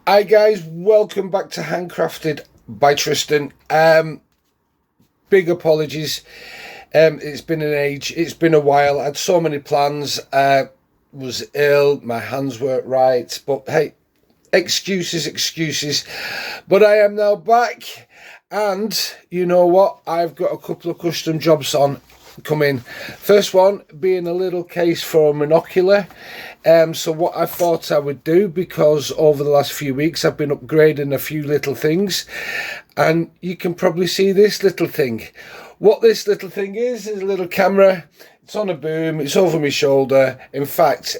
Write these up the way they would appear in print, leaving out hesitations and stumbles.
Hi guys, welcome back to Handcrafted by Tristan. Big apologies. It's been an age, it's been a while. I had so many plans. Was ill, my hands weren't right, but hey, excuses. But I am now back, and you know what? I've got a couple of custom jobs on coming. First one being a little case for a Monocular. So what I thought I would do, because over the last few weeks I've been upgrading a few little things, and you can probably see this little thing. What this little thing is a little camera. It's on a boom, it's over my shoulder. In fact,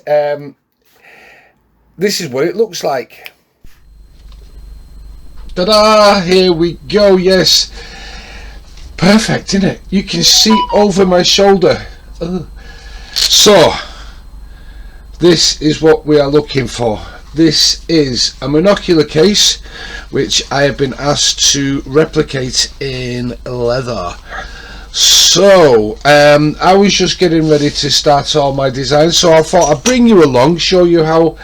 this is what it looks like. Ta-da! Here we go. Yes, perfect, isn't it? You can see over my shoulder. So this is what we are looking for. This is a Monocular case which I have been asked to replicate in leather. So I was just getting ready to start all my designs, so I thought I'd bring you along, show you how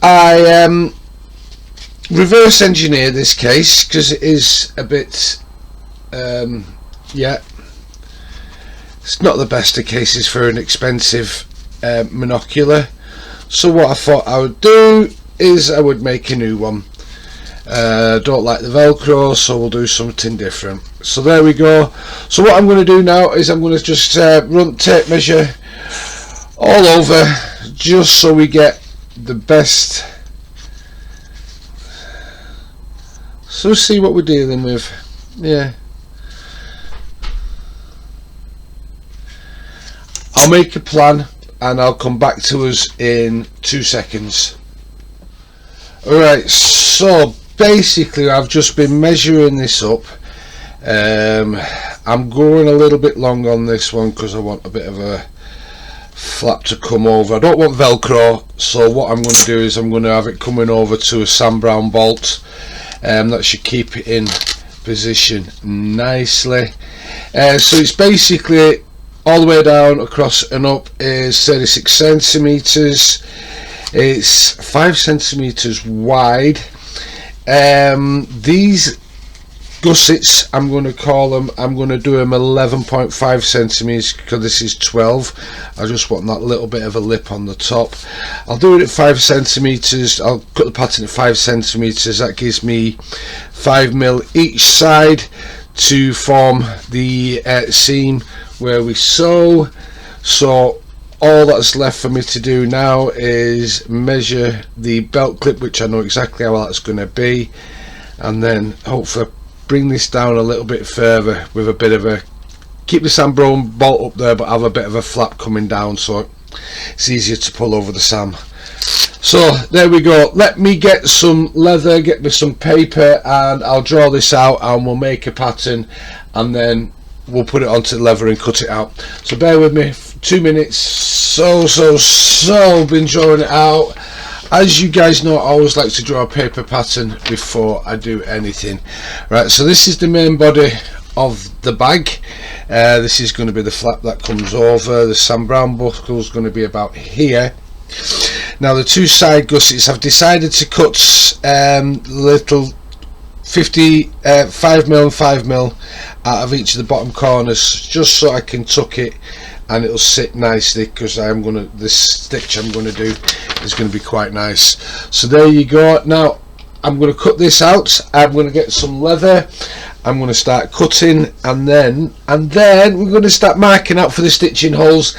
I reverse engineer this case, because it is a bit yeah, it's not the best of cases for an expensive Monocular. So what I thought I would do is I would make a new one. Don't like the Velcro, so we'll do something different. So there we go. So what I'm going to do now is I'm going to just run tape measure all over, just so we get the best. So see what we're dealing with. Yeah, I'll make a plan and I'll come back to us in 2 seconds. Alright, so basically I've just been measuring this up. I'm going a little bit long on this one because I want a bit of a flap to come over. I don't want Velcro, so what I'm going to do is I'm going to have it coming over to a Sam Brown bolt. That should keep it in position nicely. So it's basically all the way down, across and up is 36 centimeters. It's 5 centimeters wide. These gussets, I'm going to call them, I'm going to do them 11.5 centimeters because this is 12. I just want that little bit of a lip on the top. I'll do it at 5 centimeters. I'll cut the pattern at 5 centimeters. That gives me 5mm each side to form the seam where we sew. So all that's left for me to do now is measure the belt clip, which I know exactly how that's going to be, and then hopefully bring this down a little bit further with a bit of a, keep the Sam Brown bolt up there but have a bit of a flap coming down so it's easier to pull over the Sam. So there we go. Let me get some leather, get me some paper, and I'll draw this out and we'll make a pattern and then we'll put it onto the leather and cut it out. So bear with me 2 minutes. So been drawing it out. As you guys know, I always like to draw a paper pattern before I do anything. Right, so this is the main body of the bag. This is going to be the flap that comes over. The Sam Brown buckle is going to be about here. Now the two side gussets, I've decided to cut little 5mm and 5mm out of each of the bottom corners, just so I can tuck it and it'll sit nicely, because this stitch I'm going to do is going to be quite nice. So there you go. Now I'm going to cut this out. I'm going to get some leather. I'm going to start cutting, and then we're going to start marking out for the stitching holes.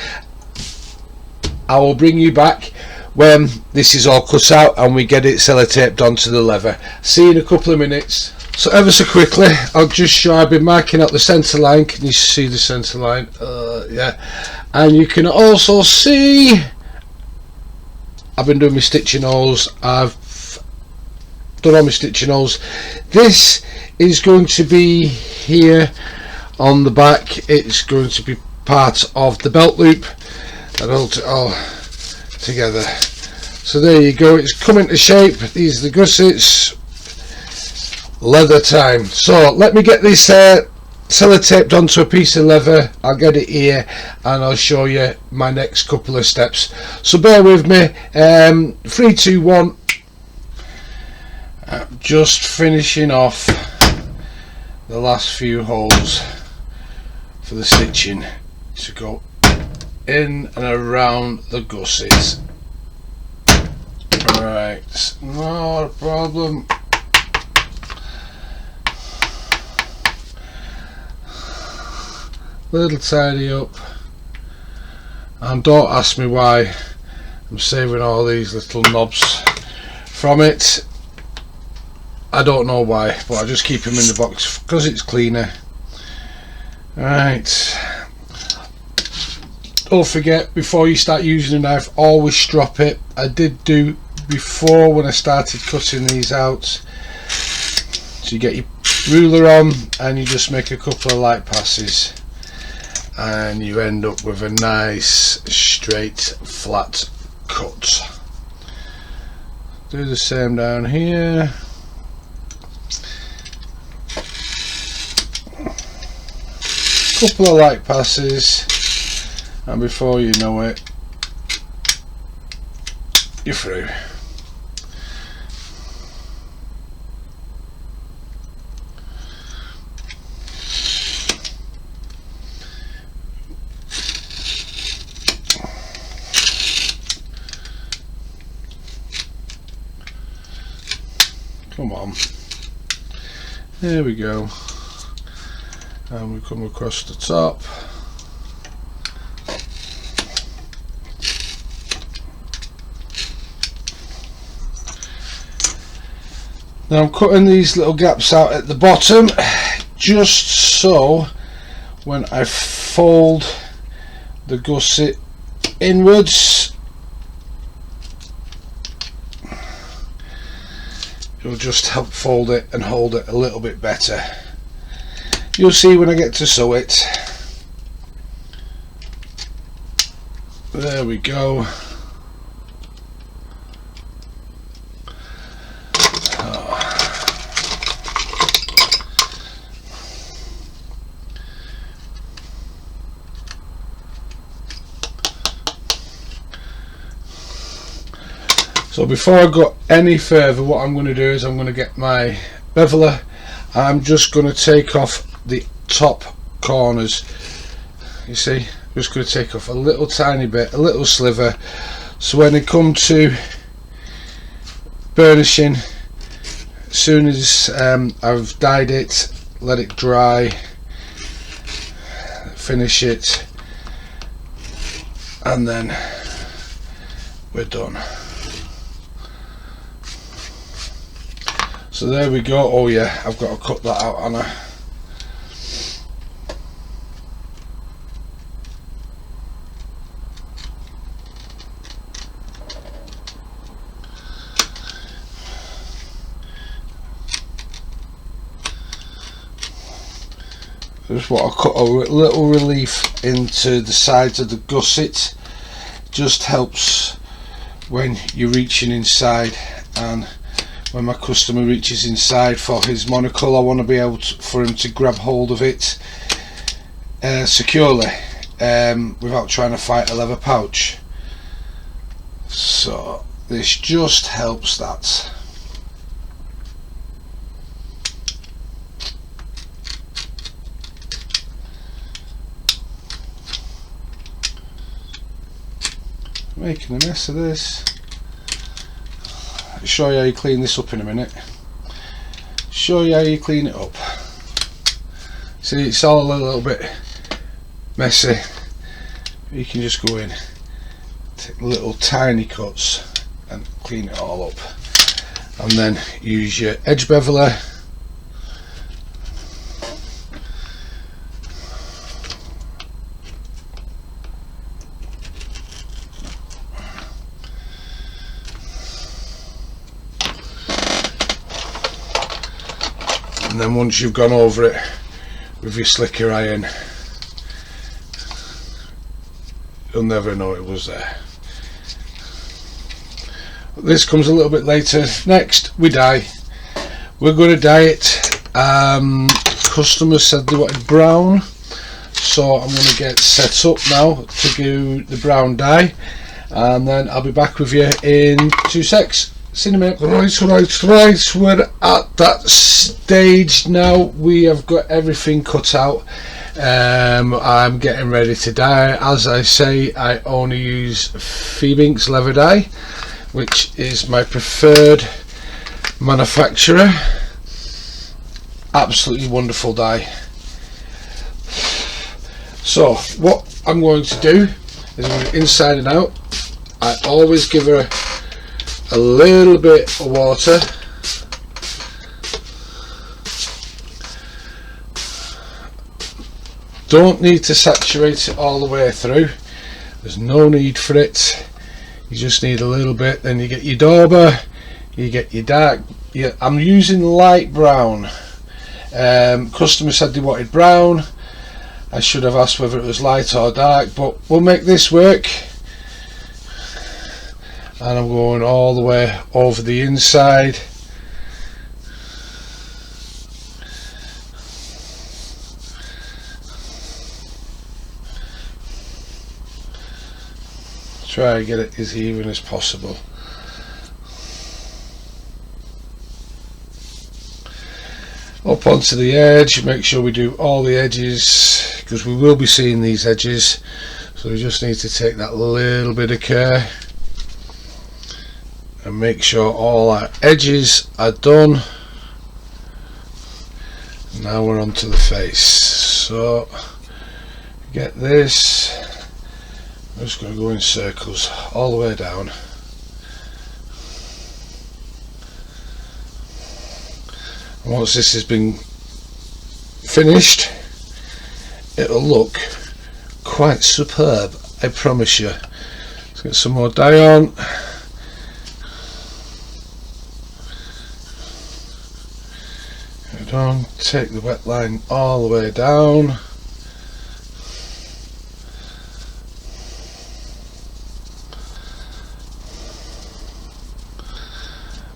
I will bring you back when this is all cut out and we get it sellotaped onto the leather. See you in a couple of minutes. So ever so quickly, I'll just show I've been marking out the centre line. Can you see the centre line? Yeah, and you can also see I've been doing my stitching holes. I've done all my stitching holes. This is going to be here on the back. It's going to be part of the belt loop. I hold it all together. So there you go, it's coming to shape. These are the gussets. Leather time. So let me get this sellotaped onto a piece of leather. I'll get it here and I'll show you my next couple of steps. So bear with me. 3, 2, 1. just finishing off the last few holes for the stitching to go in and around the gussets. Right, not a problem. Little tidy up, and don't ask me why I'm saving all these little knobs from it. I don't know why, but I just keep them in the box because it's cleaner. Right, don't forget, before you start using a knife, always strop it. I did do before when I started cutting these out. So you get your ruler on and you just make a couple of light passes and you end up with a nice straight flat cut. Do the same down here. Couple of light passes, and before you know it, you're through. Come on, there we go, and we come across the top. Now I'm cutting these little gaps out at the bottom just so when I fold the gusset inwards, it'll just help fold it and hold it a little bit better. You'll see when I get to sew it. There we go. So before I go any further, what I'm going to do is I'm going to get my beveler. I'm just going to take off the top corners. You see, I'm just going to take off a little tiny bit, a little sliver, so when they come to burnishing, as soon as I've dyed it, let it dry, finish it, and then we're done. So there we go. Oh yeah, I've got to cut that out, Anna. Just want to cut a little relief into the sides of the gusset. Just helps when you're reaching inside, and when my customer reaches inside for his monocle, I want to be able to, for him to grab hold of it securely without trying to fight a leather pouch. So this just helps that. Making a mess of this. I'll show you how you clean this up in a minute. Show you how you clean it up. See, it's all a little bit messy. You can just go in, take little tiny cuts and clean it all up, and then use your edge beveler. And then once you've gone over it with your slicker iron, you'll never know it was there. This comes a little bit later. Next, we dye. We're going to dye it. Customers said they wanted brown, so I'm going to get set up now to do the brown dye, and then I'll be back with you in 2 secs. See you in a minute. Right, we're at that stage now. We have got everything cut out. I'm getting ready to dye. As I say, I only use Phoebinks leather dye, which is my preferred manufacturer. Absolutely wonderful dye. So what I'm going to do is, I'm going to inside and out. I always give her a little bit of water. Don't need to saturate it all the way through. There's no need for it. You just need a little bit. Then you get your dauber, you get your dark. I'm using light brown. Customer said they wanted brown. I should have asked whether it was light or dark, but we'll make this work. And I'm going all the way over the inside. Try and get it as even as possible. Up onto the edge, make sure we do all the edges, because we will be seeing these edges, so we just need to take that little bit of care and make sure all our edges are done. Now we're on to the face. So get this, I'm just going to go in circles all the way down. And once this has been finished, it'll look quite superb, I promise you. Let's get some more dye on. Take the wet line all the way down.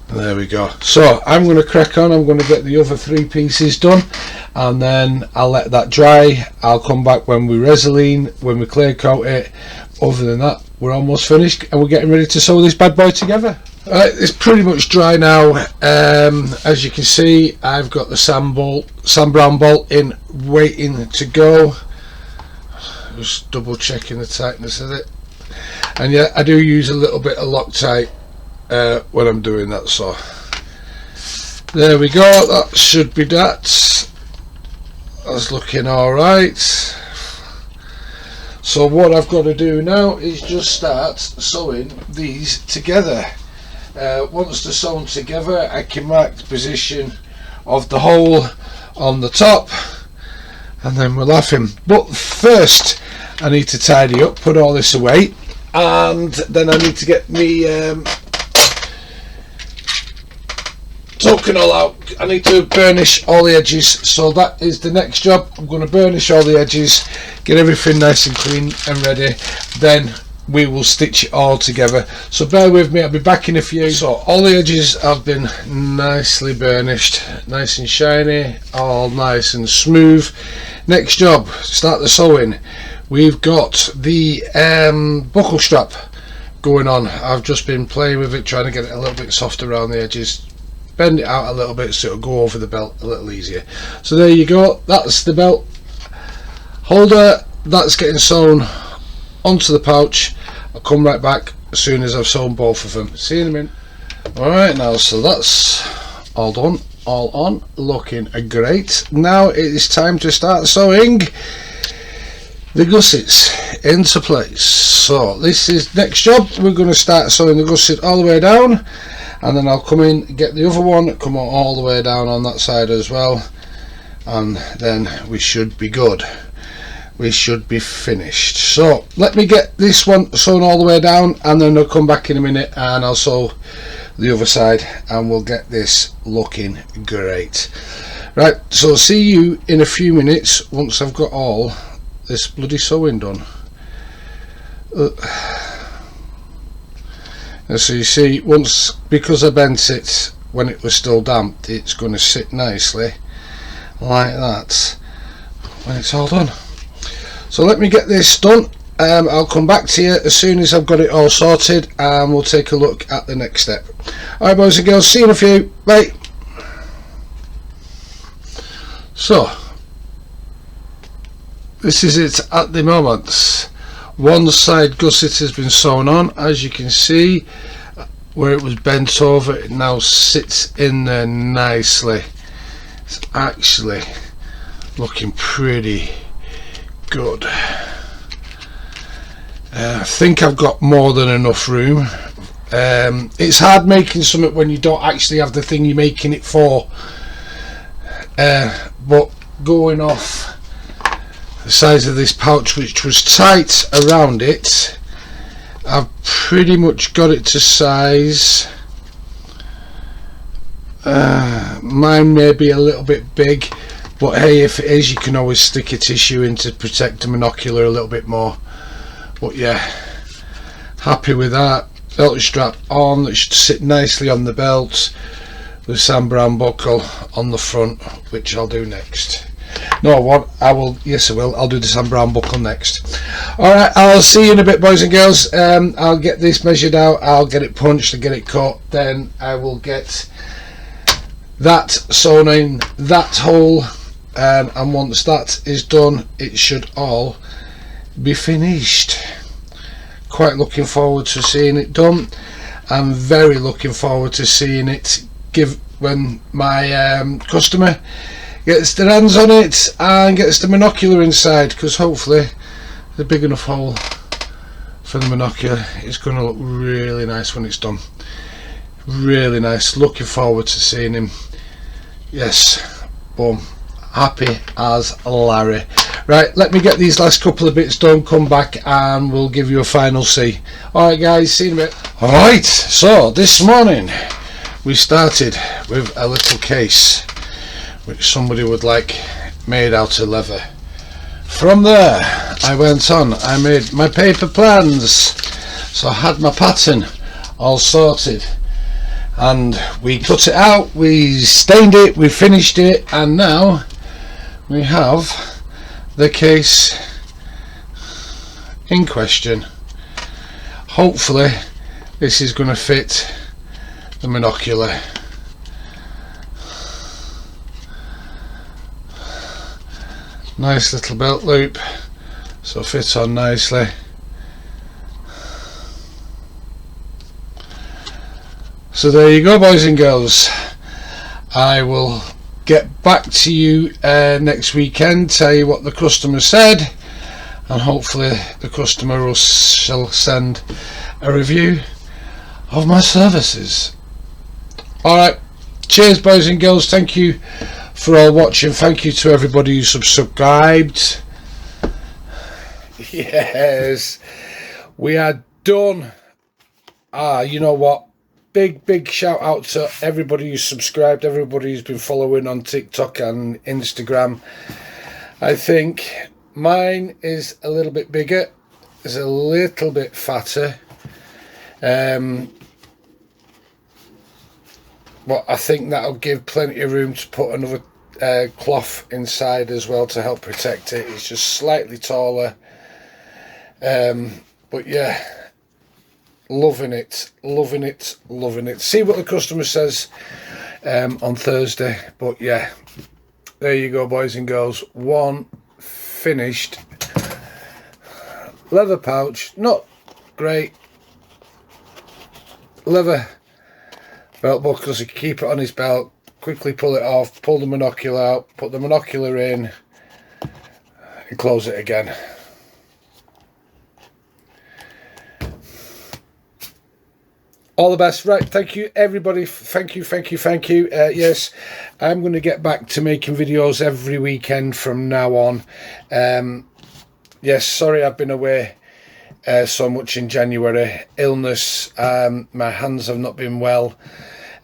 There we go. So I'm going to crack on. I'm going to get the other 3 pieces done, and then I'll let that dry. I'll come back when we Resolene, when we clear coat it. Other than that, we're almost finished and we're getting ready to sew this bad boy together. It's pretty much dry now. As you can see, I've got the sand brown bolt in, waiting to go. Just double checking the tightness of it. And yeah, I do use a little bit of Loctite when I'm doing that. So there we go. That should be that. That's looking all right. So what I've got to do now is just start sewing these together. Once they're sewn together, I can mark the position of the hole on the top, and then we're laughing. But first I need to tidy up, put all this away, and then I need to get me token all out. I need to burnish all the edges, so that is the next job. I'm going to burnish all the edges, get everything nice and clean and ready, then we will stitch it all together. So bear with me, I'll be back in a few. So all the edges have been nicely burnished, nice and shiny, all nice and smooth. Next job, start the sewing. We've got the buckle strap going on. I've just been playing with it, trying to get it a little bit softer around the edges, bend it out a little bit so it'll go over the belt a little easier. So there you go, that's the belt holder. That's getting sewn onto the pouch. I'll come right back as soon as I've sewn both of them. See you in a minute. Alright, now so that's all done, all on, looking great. Now it is time to start sewing the gussets into place. So this is next job. We're going to start sewing the gusset all the way down, and then I'll come in, get the other one, come on all the way down on that side as well, and then we should be good. We should be finished. So let me get this one sewn all the way down, and then I'll come back in a minute and I'll sew the other side, and we'll get this looking great. Right, so see you in a few minutes once I've got all this bloody sewing done. So you see, once, because I bent it when it was still damp, it's going to sit nicely like that when it's all done. So let me get this done I'll come back to you as soon as I've got it all sorted, and we'll take a look at the next step. Alright boys and girls, see you in a few, bye. So this is it at the moment. One side gusset has been sewn on, as you can see. Where it was bent over, it now sits in there nicely. It's actually looking pretty good. I think I've got more than enough room. It's hard making something when you don't actually have the thing you're making it for, but going off the size of this pouch, which was tight around it, I've pretty much got it to size. Mine may be a little bit big, but hey, if it is, you can always stick a tissue in to protect the monocular a little bit more. But yeah, happy with that. Belt strap on, that should sit nicely on the belt. The Sam Brown buckle on the front, which I'll do next. No, what I will, yes I will, I'll do the Sam Brown buckle next. Alright, I'll see you in a bit boys and girls. I'll get this measured out, I'll get it punched and get it cut, then I will get that sewn in that hole, and once that is done, it should all be finished. Quite looking forward to seeing it done. I'm very looking forward to seeing it when my customer gets their hands on it and gets the monocular inside, because hopefully the big enough hole for the monocular is going to look really nice when it's done. Really nice. Looking forward to seeing him. Yes, boom, happy as Larry. Right, let me get these last couple of bits done, come back and we'll give you a final see. Alright guys, see you in a bit. Alright, so this morning we started with a little case which somebody would like made out of leather. From there I went on, I made my paper plans, so I had my pattern all sorted, and we cut it out, we stained it, we finished it, and now we have the case in question. Hopefully this is going to fit the monocular. Nice little belt loop, so fits on nicely. So there you go boys and girls. I will get back to you next weekend, tell you what the customer said, and hopefully the customer shall send a review of my services. Alright, cheers boys and girls, thank you for all watching, thank you to everybody who subscribed. Yes, we are done. You know what, big shout out to everybody who's subscribed, everybody who's been following on TikTok and Instagram. I think mine is a little bit bigger, is a little bit fatter, but I think that'll give plenty of room to put another cloth inside as well to help protect it. It's just slightly taller, but yeah, loving it, loving it, loving it. See what the customer says on Thursday. But yeah, there you go boys and girls, one finished leather pouch, not great leather belt buckle, because he can keep it on his belt, quickly pull it off, pull the monocular out, put the monocular in and close it again. All the best. Right, thank you everybody, thank you. Yes, I'm going to get back to making videos every weekend from now on. Yes, sorry I've been away so much in January. Illness, my hands have not been well.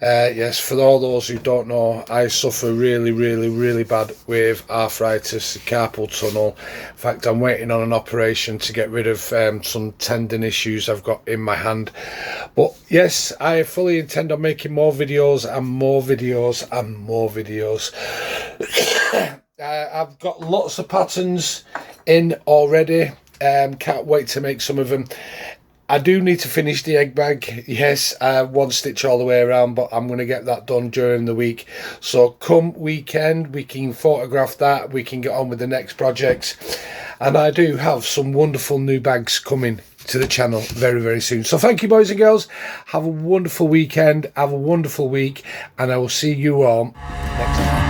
Yes, for all those who don't know, I suffer really bad with arthritis, carpal tunnel. In fact, I'm waiting on an operation to get rid of some tendon issues I've got in my hand. But yes, I fully intend on making more videos and more videos and more videos. I've got lots of patterns in already. Can't wait to make some of them. I do need to finish the egg bag, yes, one stitch all the way around, but I'm going to get that done during the week. So come weekend, we can photograph that, we can get on with the next project. And I do have some wonderful new bags coming to the channel very, very soon. So thank you, boys and girls. Have a wonderful weekend, have a wonderful week, and I will see you all next time.